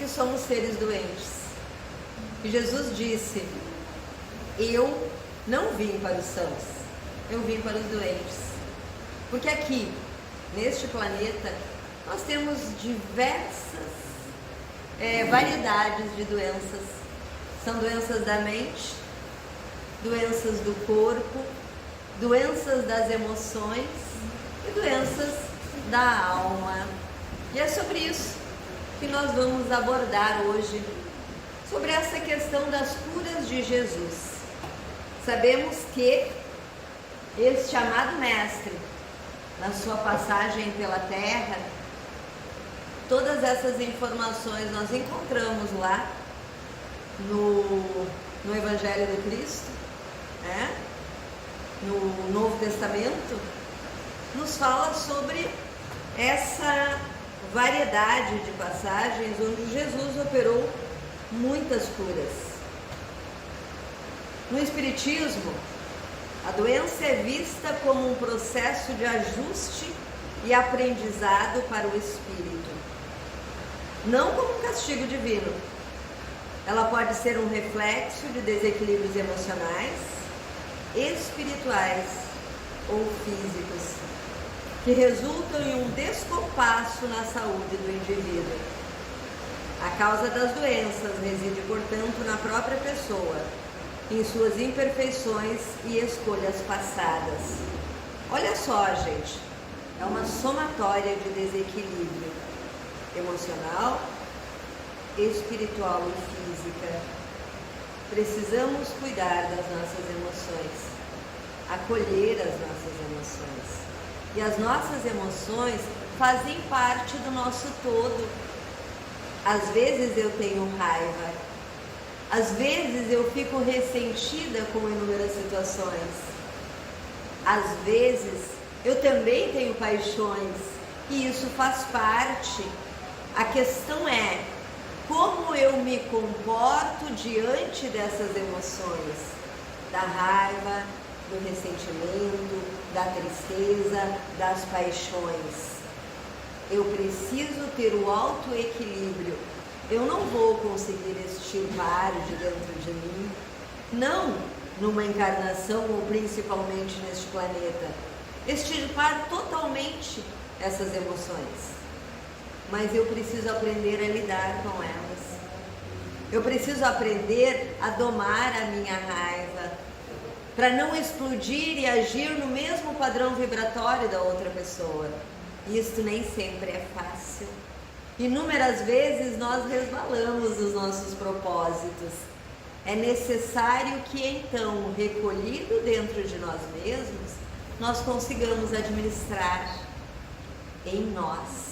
que somos seres doentes. E Jesus disse: eu não vim para os sãos, eu vim para os doentes. Porque aqui, neste planeta, nós temos diversas variedades de doenças. São doenças da mente, doenças do corpo, doenças das emoções e doenças da alma. E é sobre isso que nós vamos abordar hoje, sobre essa questão das curas de Jesus. Sabemos que este amado Mestre, na sua passagem pela Terra, todas essas informações nós encontramos lá no Evangelho do Cristo, né? No Novo Testamento, nos fala sobre essa variedade de passagens onde Jesus operou muitas curas. No Espiritismo, a doença é vista como um processo de ajuste e aprendizado para o espírito, não como um castigo divino. Ela pode ser um reflexo de desequilíbrios emocionais, espirituais ou físicos, que resultam em um descompasso na saúde do indivíduo. A causa das doenças reside, portanto, na própria pessoa, em suas imperfeições e escolhas passadas. Olha só, gente, é uma somatória de desequilíbrio emocional, espiritual e física. Precisamos cuidar das nossas emoções, acolher as nossas emoções. E as nossas emoções fazem parte do nosso todo. Às vezes eu tenho raiva, às vezes eu fico ressentida com inúmeras situações. Às vezes eu também tenho paixões e isso faz parte. A questão é como eu me comporto diante dessas emoções, da raiva, do ressentimento, da tristeza, das paixões. Eu preciso ter o autoequilíbrio. Eu não vou conseguir extirpar de dentro de mim, não numa encarnação ou principalmente neste planeta, extirpar totalmente essas emoções. Mas eu preciso aprender a lidar com elas. Eu preciso aprender a domar a minha raiva, para não explodir e agir no mesmo padrão vibratório da outra pessoa. Isso nem sempre é fácil. Inúmeras vezes nós resvalamos dos nossos propósitos. É necessário que então, recolhido dentro de nós mesmos, nós consigamos administrar em nós.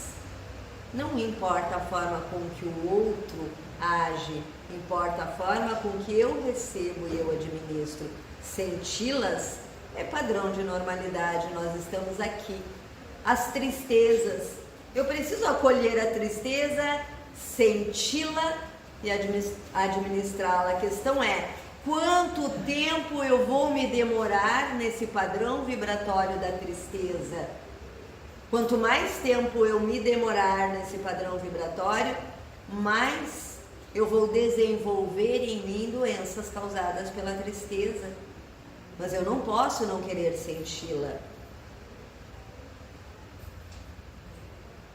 Não importa a forma com que o outro age, importa a forma com que eu recebo e eu administro. Senti-las é padrão de normalidade, nós estamos aqui. As tristezas, eu preciso acolher a tristeza, senti-la e administrá-la. A questão é, quanto tempo eu vou me demorar nesse padrão vibratório da tristeza? Quanto mais tempo eu me demorar nesse padrão vibratório, mais eu vou desenvolver em mim doenças causadas pela tristeza. Mas eu não posso não querer senti-la.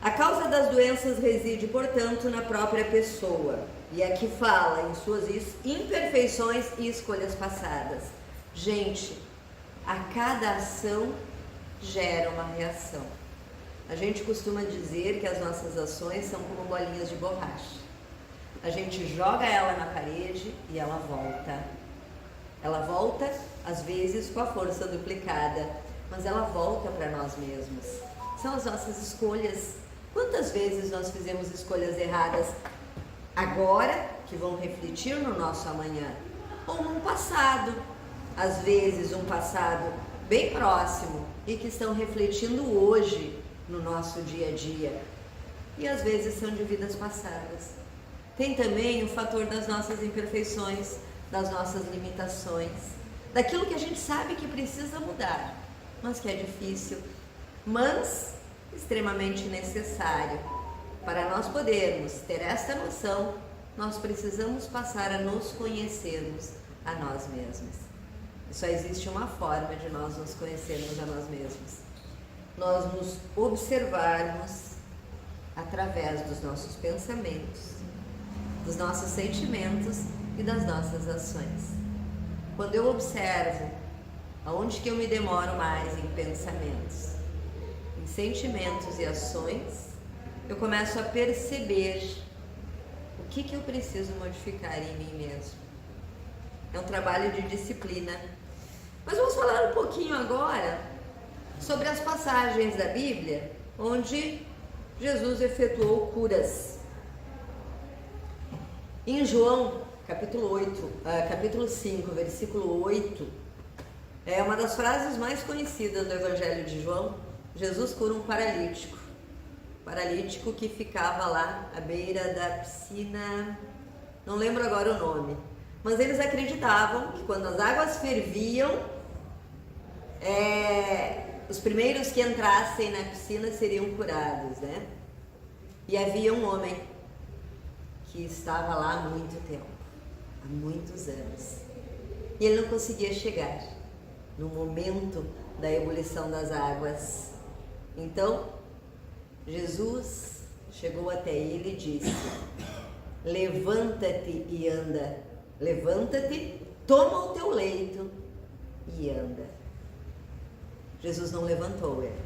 A causa das doenças reside, portanto, na própria pessoa. E aqui fala em suas imperfeições e escolhas passadas. Gente, a cada ação gera uma reação. A gente costuma dizer que as nossas ações são como bolinhas de borracha. A gente joga ela na parede e ela volta. Ela volta, às vezes, com a força duplicada, mas ela volta para nós mesmos. São as nossas escolhas. Quantas vezes nós fizemos escolhas erradas agora, que vão refletir no nosso amanhã? Ou num passado, às vezes um passado bem próximo e que estão refletindo hoje no nosso dia a dia. E às vezes são de vidas passadas. Tem também o fator das nossas imperfeições, das nossas limitações, daquilo que a gente sabe que precisa mudar, mas que é difícil, mas extremamente necessário. Para nós podermos ter esta noção, nós precisamos passar a nos conhecermos a nós mesmos. E só existe uma forma de nós nos conhecermos a nós mesmos. Nós nos observarmos através dos nossos pensamentos, dos nossos sentimentos e das nossas ações. Quando eu observo aonde que eu me demoro mais em pensamentos, em sentimentos e ações, eu começo a perceber o que eu preciso modificar em mim mesmo. É um trabalho de disciplina. Mas vamos falar um pouquinho agora sobre as passagens da Bíblia onde Jesus efetuou curas. Em João, capítulo 5, versículo 8, é uma das frases mais conhecidas do Evangelho de João. Jesus cura um paralítico que ficava lá à beira da piscina, não lembro agora o nome, mas eles acreditavam que quando as águas ferviam, os primeiros que entrassem na piscina seriam curados, né? E havia um homem que estava lá há muito tempo, há muitos anos, e ele não conseguia chegar no momento da ebulição das águas. Então, Jesus chegou até ele e disse: levanta-te e anda, levanta-te, toma o teu leito e anda. Jesus não levantou ele.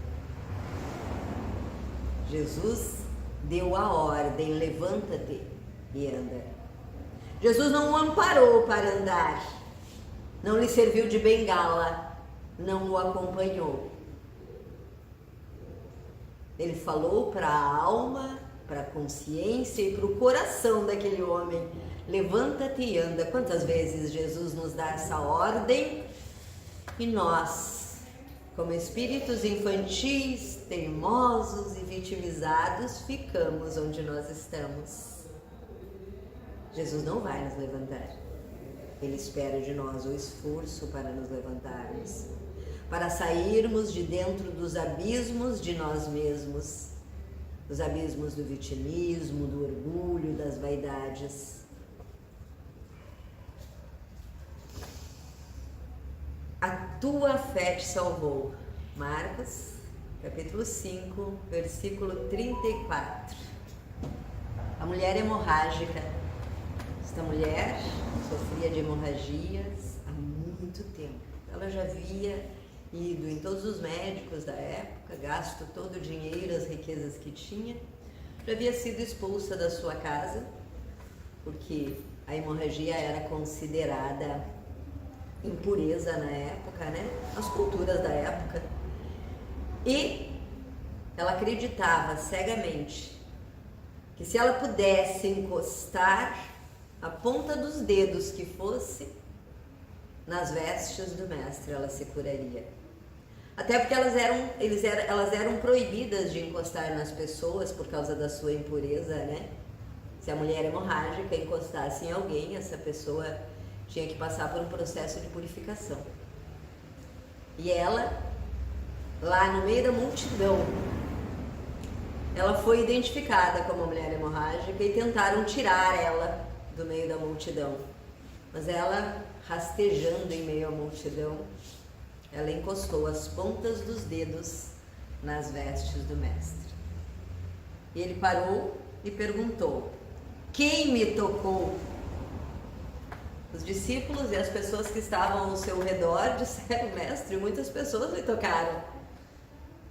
Jesus deu a ordem: levanta-te e anda. Jesus não o amparou para andar, não lhe serviu de bengala, não o acompanhou. Ele falou para a alma, para a consciência e para o coração daquele homem: levanta-te e anda. Quantas vezes Jesus nos dá essa ordem e nós, como espíritos infantis, teimosos e vitimizados, ficamos onde nós estamos? Jesus não vai nos levantar. Ele espera de nós o esforço para nos levantarmos, para sairmos de dentro dos abismos de nós mesmos, dos abismos do vitimismo, do orgulho, das vaidades. A tua fé te salvou. Marcos, capítulo 5, versículo 34. A mulher hemorrágica. Esta mulher sofria de hemorragias há muito tempo. Ela já havia ido em todos os médicos da época, gasto todo o dinheiro, as riquezas que tinha. Já havia sido expulsa da sua casa, porque a hemorragia era considerada impureza na época, né? As culturas da época. E ela acreditava cegamente que se ela pudesse encostar a ponta dos dedos que fosse nas vestes do mestre, ela se curaria. Até porque elas eram proibidas de encostar nas pessoas por causa da sua impureza, né? Se a mulher hemorrágica encostasse em alguém, essa pessoa tinha que passar por um processo de purificação. E ela, lá no meio da multidão, ela foi identificada como mulher hemorrágica e tentaram tirar ela do meio da multidão. Mas ela, rastejando em meio à multidão, ela encostou as pontas dos dedos nas vestes do mestre. E ele parou e perguntou: quem me tocou? Os discípulos e as pessoas que estavam ao seu redor disseram: mestre, muitas pessoas lhe tocaram.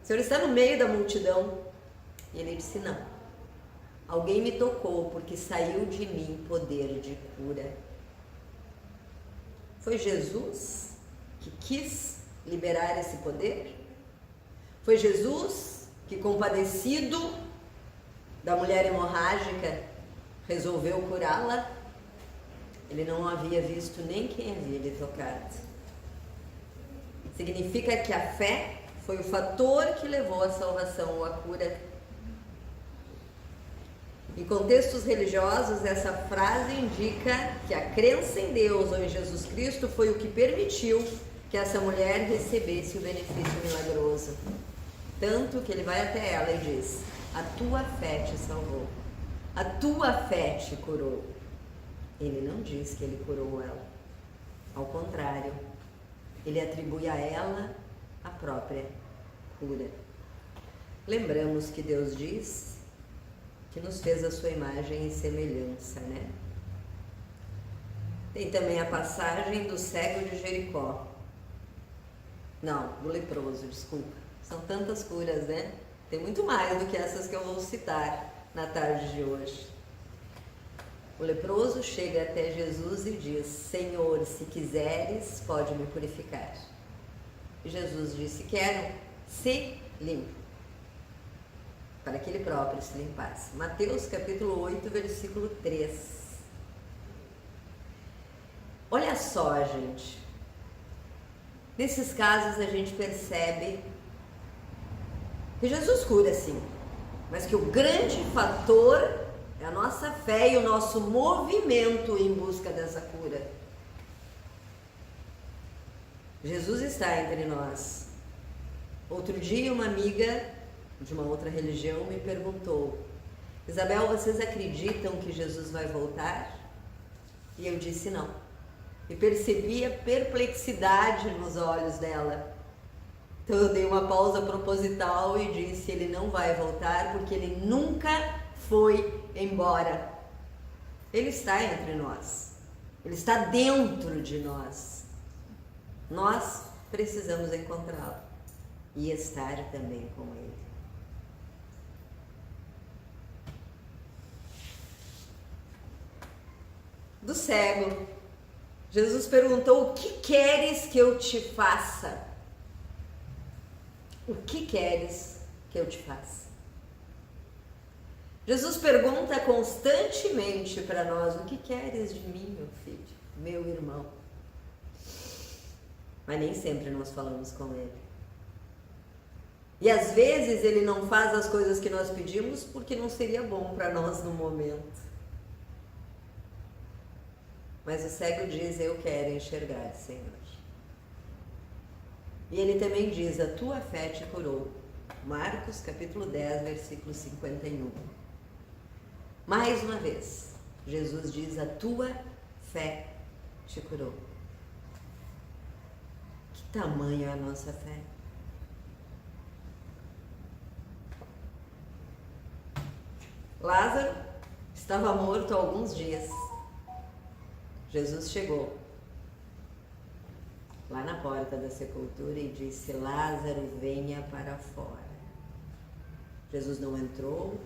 O senhor está no meio da multidão. E ele disse: não, alguém me tocou porque saiu de mim poder de cura. Foi Jesus que quis liberar esse poder? Foi Jesus que, compadecido da mulher hemorrágica, resolveu curá-la? Ele não havia visto nem quem havia lhe tocado. Significa que a fé foi o fator que levou à salvação ou à cura. Em contextos religiosos, essa frase indica que a crença em Deus ou em Jesus Cristo foi o que permitiu que essa mulher recebesse o benefício milagroso. Tanto que ele vai até ela e diz: a tua fé te salvou, a tua fé te curou. Ele não diz que ele curou ela. Ao contrário, ele atribui a ela a própria cura. Lembramos que Deus diz que nos fez a sua imagem e semelhança, né? Tem também a passagem do cego de Jericó. Não, do leproso, desculpa. São tantas curas, né? Tem muito mais do que essas que eu vou citar na tarde de hoje. O leproso chega até Jesus e diz: Senhor, se quiseres, pode me purificar. E Jesus disse: quero, se limpo, para que ele próprio se limpasse. Mateus capítulo 8, versículo 3. Olha só, gente. Nesses casos a gente percebe que Jesus cura sim, mas que o grande fator é a nossa fé e o nosso movimento em busca dessa cura. Jesus está entre nós. Outro dia uma amiga de uma outra religião me perguntou: Isabel, vocês acreditam que Jesus vai voltar? E eu disse não. E percebi a perplexidade nos olhos dela. Então eu dei uma pausa proposital e disse: ele não vai voltar porque ele nunca foi embora. Ele está entre nós. Ele está dentro de nós. Nós precisamos encontrá-lo e estar também com ele. Do cego, Jesus perguntou: o que queres que eu te faça? O que queres que eu te faça? Jesus pergunta constantemente para nós: o que queres de mim, meu filho, meu irmão? Mas nem sempre nós falamos com ele. E às vezes ele não faz as coisas que nós pedimos porque não seria bom para nós no momento. Mas o cego diz: eu quero enxergar, Senhor. E ele também diz: a tua fé te curou. Marcos capítulo 10, versículo 51. Mais uma vez, Jesus diz: a tua fé te curou. Que tamanho é a nossa fé? Lázaro estava morto há alguns dias. Jesus chegou lá na porta da sepultura e disse: Lázaro, venha para fora. Jesus não entrou,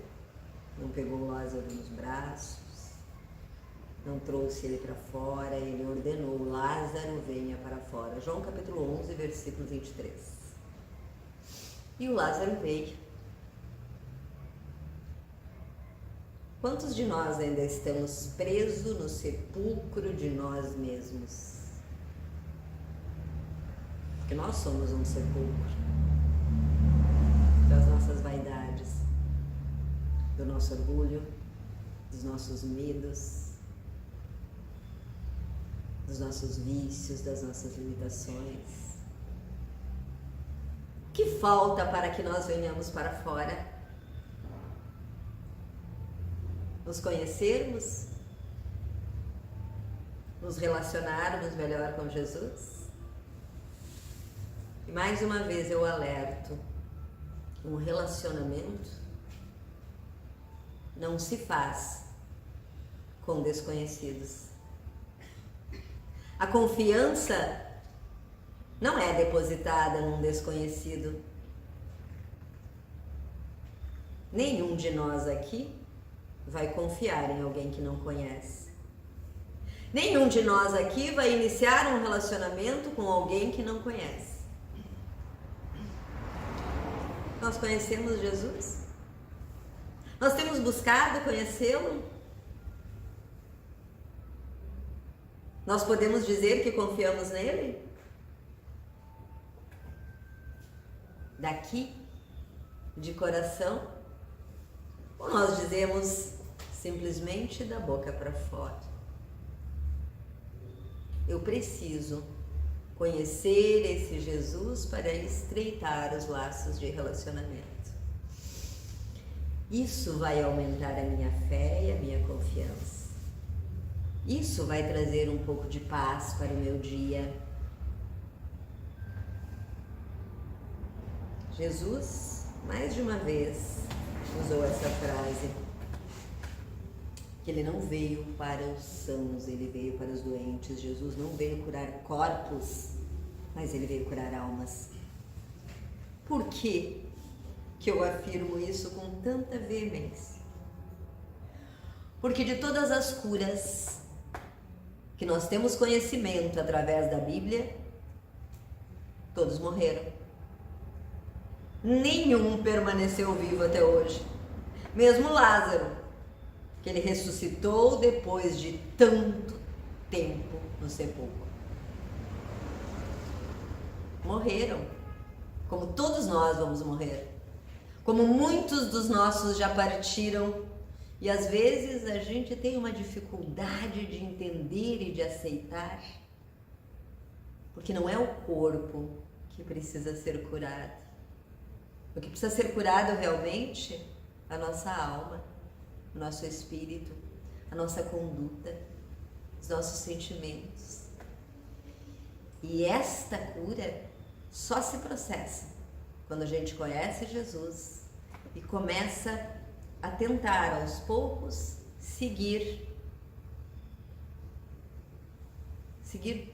não pegou Lázaro nos braços, não trouxe ele para fora, ele ordenou: Lázaro, venha para fora. João capítulo 11, versículo 23. E o Lázaro veio. Quantos de nós ainda estamos presos no sepulcro de nós mesmos? Porque nós somos um sepulcro das nossas vaidades, do nosso orgulho, dos nossos medos, dos nossos vícios, das nossas limitações. O que falta para que nós venhamos para fora? Nos conhecermos, nos relacionarmos melhor com Jesus. E mais uma vez eu alerto: um relacionamento não se faz com desconhecidos. A confiança não é depositada num desconhecido. Nenhum de nós aqui vai confiar em alguém que não conhece. Nenhum de nós aqui vai iniciar um relacionamento com alguém que não conhece. Nós conhecemos Jesus? Nós temos buscado conhecê-lo? Nós podemos dizer que confiamos nele? Daqui, de coração? Ou nós dizemos simplesmente da boca para fora? Eu preciso conhecer esse Jesus para estreitar os laços de relacionamento. Isso vai aumentar a minha fé e a minha confiança. Isso vai trazer um pouco de paz para o meu dia. Jesus, mais de uma vez, usou essa frase, que ele não veio para os sãos, ele veio para os doentes. Jesus não veio curar corpos, mas ele veio curar almas. Por quê que eu afirmo isso com tanta veemência? Porque de todas as curas que nós temos conhecimento através da Bíblia, todos morreram. Nenhum permaneceu vivo até hoje. Mesmo Lázaro, que ele ressuscitou depois de tanto tempo no sepulcro. Morreram, como todos nós vamos morrer. Como muitos dos nossos já partiram, e às vezes a gente tem uma dificuldade de entender e de aceitar, porque não é o corpo que precisa ser curado. O que precisa ser curado realmente é a nossa alma, o nosso espírito, a nossa conduta, os nossos sentimentos. E esta cura só se processa quando a gente conhece Jesus e começa a tentar aos poucos seguir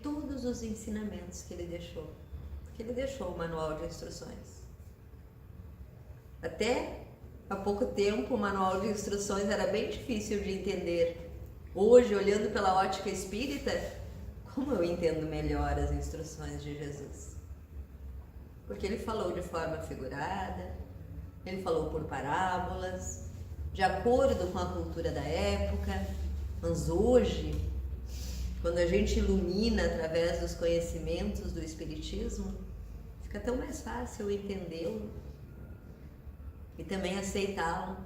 todos os ensinamentos que ele deixou. Porque ele deixou o manual de instruções. Até há pouco tempo o manual de instruções era bem difícil de entender. Hoje, olhando pela ótica espírita, como eu entendo melhor as instruções de Jesus? Porque ele falou de forma figurada, ele falou por parábolas, de acordo com a cultura da época. Mas hoje, quando a gente ilumina através dos conhecimentos do Espiritismo, fica tão mais fácil entendê-lo e também aceitá-lo.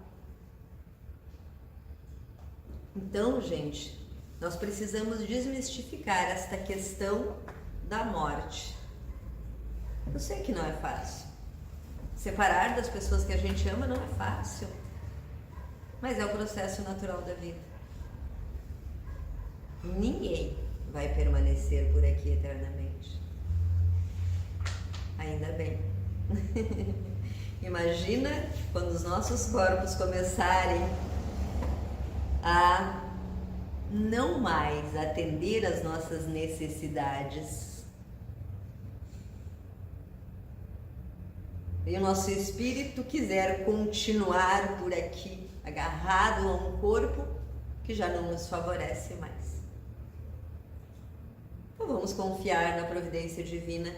Então, gente, nós precisamos desmistificar esta questão da morte. Eu sei que não é fácil. Separar das pessoas que a gente ama não é fácil, mas é o processo natural da vida. Ninguém vai permanecer por aqui eternamente. Ainda bem. Imagina quando os nossos corpos começarem a não mais atender às nossas necessidades e o nosso espírito quiser continuar por aqui, agarrado a um corpo que já não nos favorece mais. Então vamos confiar na providência divina.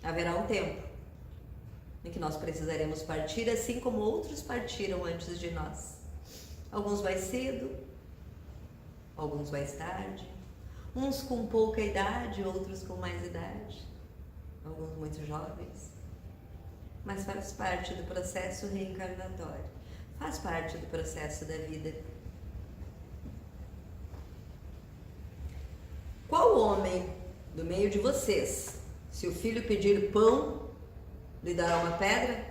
Haverá um tempo em que nós precisaremos partir, assim como outros partiram antes de nós. Alguns mais cedo, alguns mais tarde, uns com pouca idade, outros com mais idade, alguns muito jovens. Mas faz parte do processo reencarnatório, faz parte do processo da vida. Qual homem do meio de vocês, se o filho pedir pão, lhe dará uma pedra?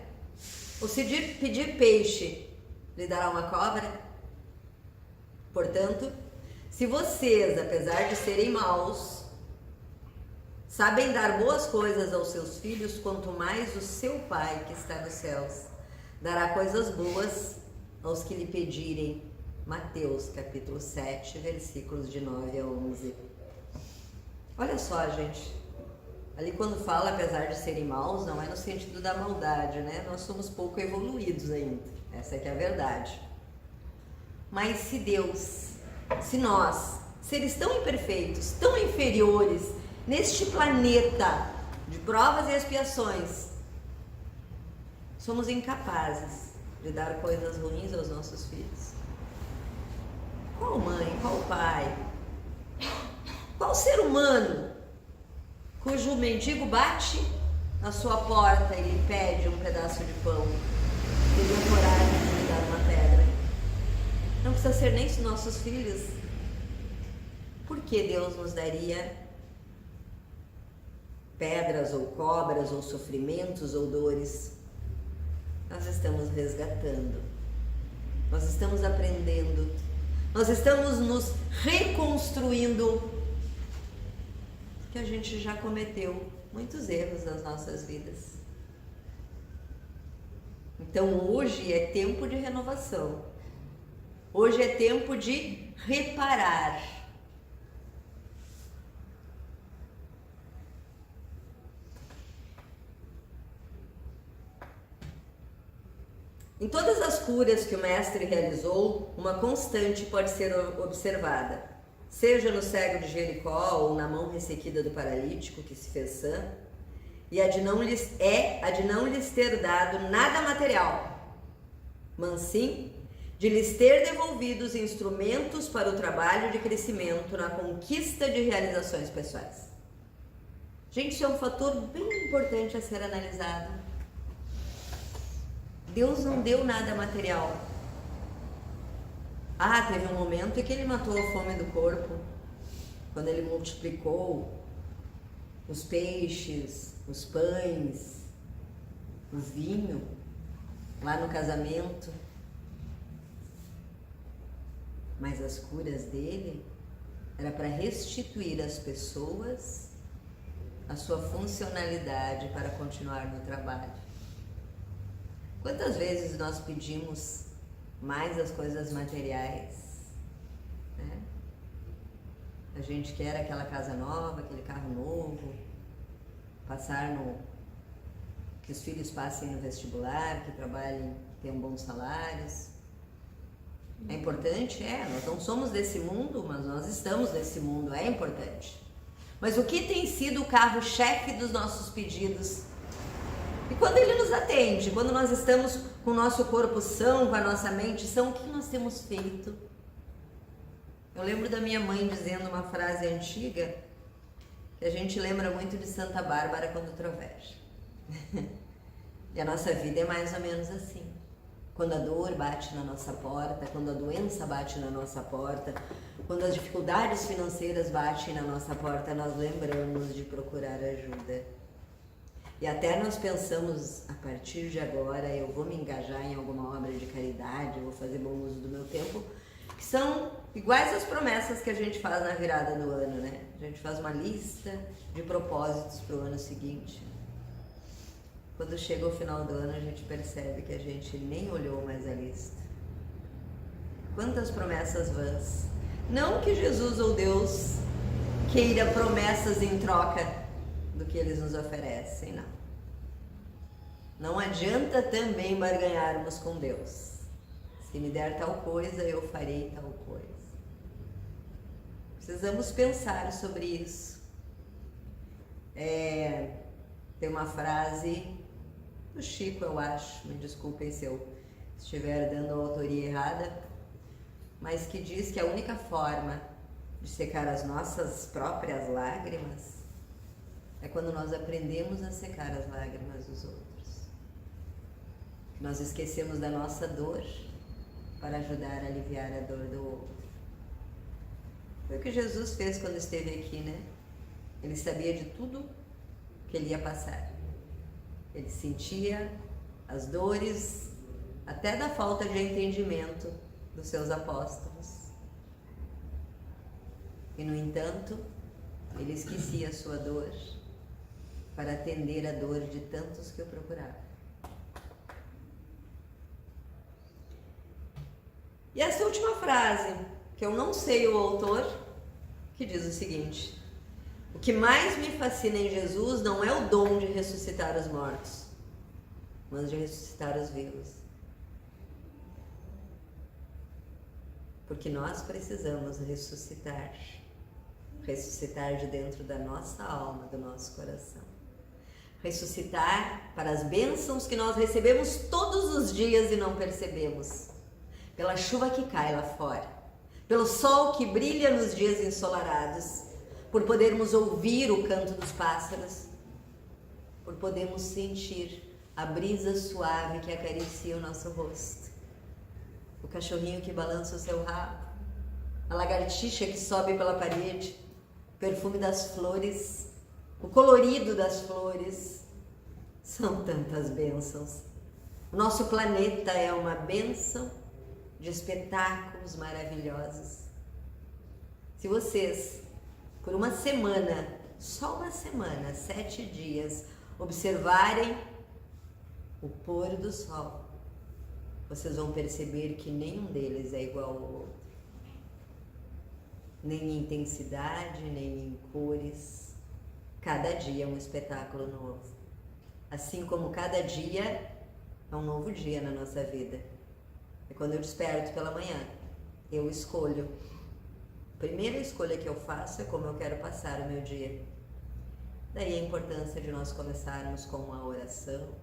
Ou se pedir peixe, lhe dará uma cobra? Portanto, se vocês, apesar de serem maus, sabem dar boas coisas aos seus filhos, quanto mais o seu Pai que está nos céus dará coisas boas aos que lhe pedirem. Mateus capítulo 7, versículos de 9 a 11. Olha só, gente, ali quando fala apesar de serem maus, não é no sentido da maldade, né? Nós somos pouco evoluídos ainda, essa é que é a verdade. Mas se Deus, se nós, seres tão imperfeitos, tão inferiores, neste planeta de provas e expiações, somos incapazes de dar coisas ruins aos nossos filhos, qual mãe, qual pai, qual ser humano cujo mendigo bate na sua porta e lhe pede um pedaço de pão, teria coragem de lhe dar uma pedra? Não precisa ser nem os nossos filhos. Por que Deus nos daria pedras ou cobras ou sofrimentos ou dores? nós estamos resgatando, nós estamos aprendendo, nós estamos nos reconstruindo, porque a gente já cometeu muitos erros nas nossas vidas. Então hoje é tempo de renovação, hoje é tempo de reparar. Em todas as curas que o mestre realizou, uma constante pode ser observada, seja no cego de Jericó ou na mão ressequida do paralítico que se fez sã, e a de não lhes ter dado nada material, mas sim de lhes ter devolvido os instrumentos para o trabalho de crescimento na conquista de realizações pessoais. Gente, isso é um fator bem importante a ser analisado. Deus não deu nada material. Teve um momento em que ele matou a fome do corpo, quando ele multiplicou os peixes, os pães, o vinho, lá no casamento. Mas as curas dele era para restituir às pessoas a sua funcionalidade para continuar no trabalho. Quantas vezes nós pedimos mais as coisas materiais, né? A gente quer aquela casa nova, aquele carro novo, que os filhos passem no vestibular, que trabalhem, tenham bons salários. É importante? Nós não somos desse mundo, mas nós estamos nesse mundo, é importante. Mas o que tem sido o carro-chefe dos nossos pedidos? E quando ele nos atende, quando nós estamos com o nosso corpo são, com a nossa mente são, o que nós temos feito? Eu lembro da minha mãe dizendo uma frase antiga, que a gente lembra muito de Santa Bárbara quando troveja. E a nossa vida é mais ou menos assim. Quando a dor bate na nossa porta, quando a doença bate na nossa porta, quando as dificuldades financeiras batem na nossa porta, nós lembramos de procurar ajuda. E até nós pensamos, a partir de agora eu vou me engajar em alguma obra de caridade, eu vou fazer bom uso do meu tempo, que são iguais às promessas que a gente faz na virada do ano, né? A gente faz uma lista de propósitos para o ano seguinte. Quando chega o final do ano, a gente percebe que a gente nem olhou mais a lista. Quantas promessas vãs. Não que Jesus ou Deus queira promessas em troca do que eles nos oferecem, não. Não adianta também barganharmos com Deus. Se me der tal coisa, eu farei tal coisa. Precisamos pensar sobre isso. Tem uma frase do Chico, eu acho, me desculpem se eu estiver dando a autoria errada, mas que diz que a única forma de secar as nossas próprias lágrimas é quando nós aprendemos a secar as lágrimas dos outros. Nós esquecemos da nossa dor para ajudar a aliviar a dor do outro. Foi o que Jesus fez quando esteve aqui, né? Ele sabia de tudo que ele ia passar. Ele sentia as dores, até da falta de entendimento dos seus apóstolos. E, no entanto, ele esquecia a sua dor para atender a dor de tantos que o procuravam. E essa última frase, que eu não sei o autor, que diz o seguinte: o que mais me fascina em Jesus não é o dom de ressuscitar os mortos, mas de ressuscitar os vivos. Porque nós precisamos ressuscitar de dentro da nossa alma, do nosso coração. Ressuscitar para as bênçãos que nós recebemos todos os dias e não percebemos. Pela chuva que cai lá fora, pelo sol que brilha nos dias ensolarados, por podermos ouvir o canto dos pássaros, por podermos sentir a brisa suave que acaricia o nosso rosto, o cachorrinho que balança o seu rabo, a lagartixa que sobe pela parede, o perfume das flores, o colorido das flores. São tantas bênçãos, O nosso planeta é uma bênção de espetáculos maravilhosos. Se vocês, por uma semana, só uma semana, 7 dias, observarem o pôr do sol, vocês vão perceber que nenhum deles é igual ao outro. Nem em intensidade, nem em cores. Cada dia é um espetáculo novo. Assim como cada dia é um novo dia na nossa vida. E quando eu desperto pela manhã, eu escolho. A primeira escolha que eu faço é como eu quero passar o meu dia. Daí a importância de nós começarmos com uma oração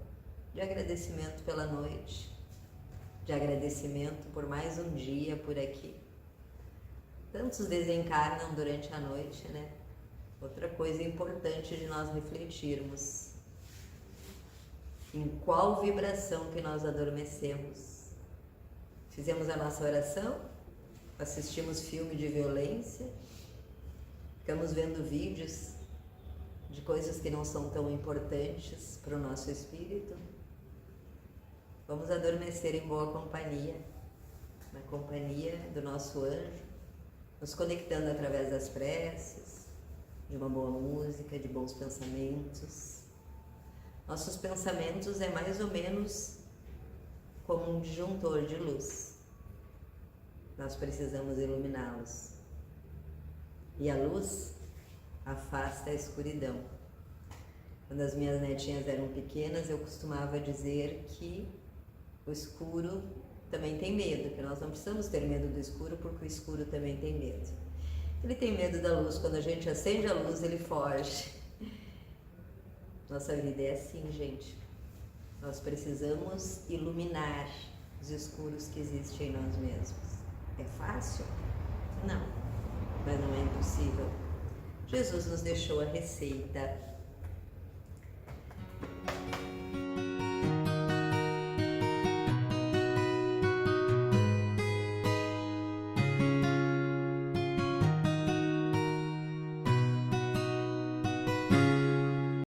de agradecimento pela noite, de agradecimento por mais um dia por aqui. Tantos desencarnam durante a noite, né? Outra coisa importante de nós refletirmos: em qual vibração que nós adormecemos? Fizemos a nossa oração? Assistimos filme de violência? Ficamos vendo vídeos de coisas que não são tão importantes para o nosso espírito? Vamos adormecer em boa companhia, na companhia do nosso anjo, nos conectando através das preces, de uma boa música, de bons pensamentos. Nossos pensamentos é mais ou menos como um disjuntor de luz. Nós precisamos iluminá-los. E a luz afasta a escuridão. Quando as minhas netinhas eram pequenas, eu costumava dizer que o escuro também tem medo, que nós não precisamos ter medo do escuro, porque o escuro também tem medo. Ele tem medo da luz, quando a gente acende a luz, ele foge. Nossa vida é assim, gente. Nós precisamos iluminar os escuros que existem em nós mesmos. É fácil? Não, mas não é impossível. Jesus nos deixou a receita